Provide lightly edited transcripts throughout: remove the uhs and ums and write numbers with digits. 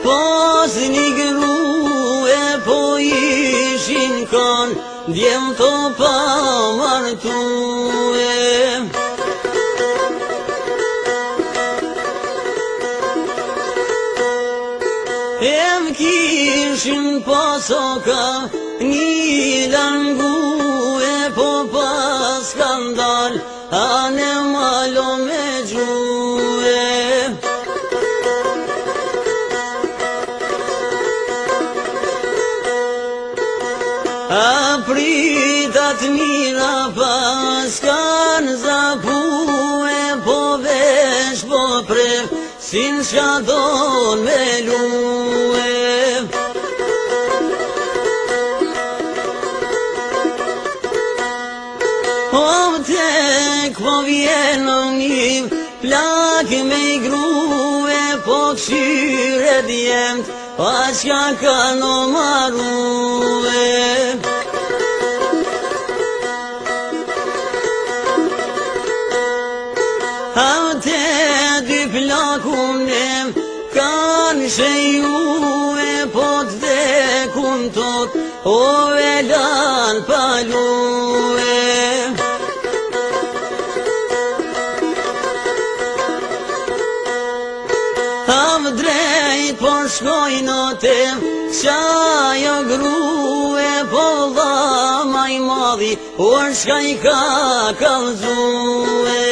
Pas një grue po ishin kan djem të pa martue. Em kishin pasoka një langue po pas skandal ane malo me gjue. Apritat mira pas kan zapue po vesh po pref sin shadon me lue. O tek po vjen një plak me i grue po këshyre djemt pas ka kanë o marue. Ate dy plakunem kanë shejue po të dekun tot o velan palue. Am drejt po shkoj në tem qajo grue po dha maj madhi por shka i ka kalzue.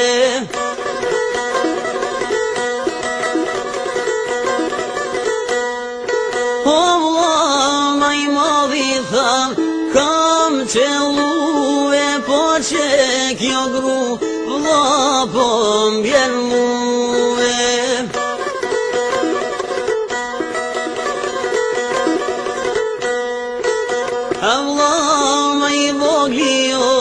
O vla maj madhi tham kam qellue po që kjo gru vla po mbjen mue. Allah i vogli o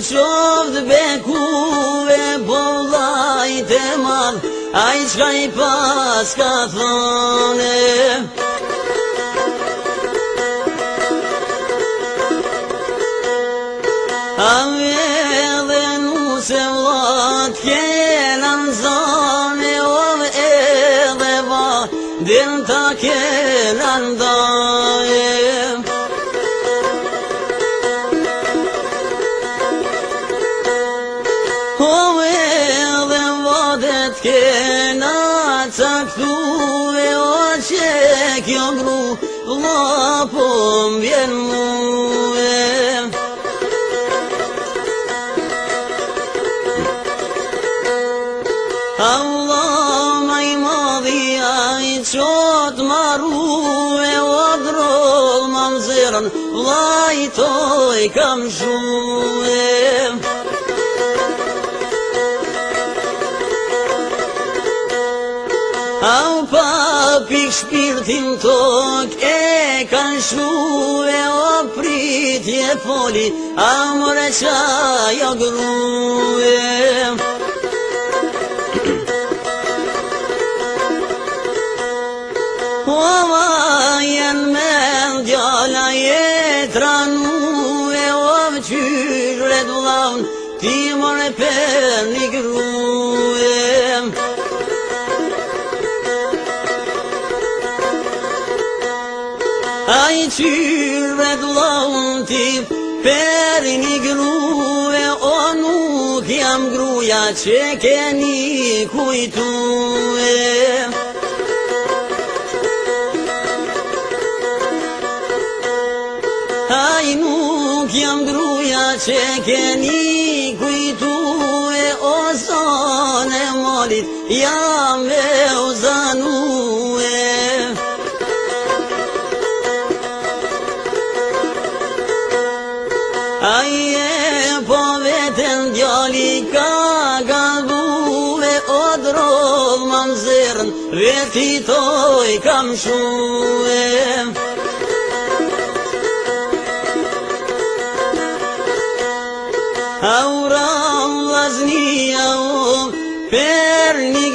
qovd bekuve po vlajt e madh aj qka i pas ka thone. Edhe nuse vlat kelan zane o edhe va din ta kelan daje. O edhe vadet kena caktue o që kjo gru vla po mbjen mue. Allah maj madhi aj qot marue o drol mamzirën vlaj toj kam shue. Au papik shpirtin tok e kan shue o pritje foli amore qajo grue. O vajen men djala jetranue o qyre duvlaun ti more pen i grue. Aj qyre duvlaun ti per një grue o nuk jam gruja që keni kujtue. Aj nuk jam gruja që keni kujtue o zone molit jam me u zanue. Aje po veten djali ka galbue o drol mamzirën veti toj kam shue. Aura vllaznia o per një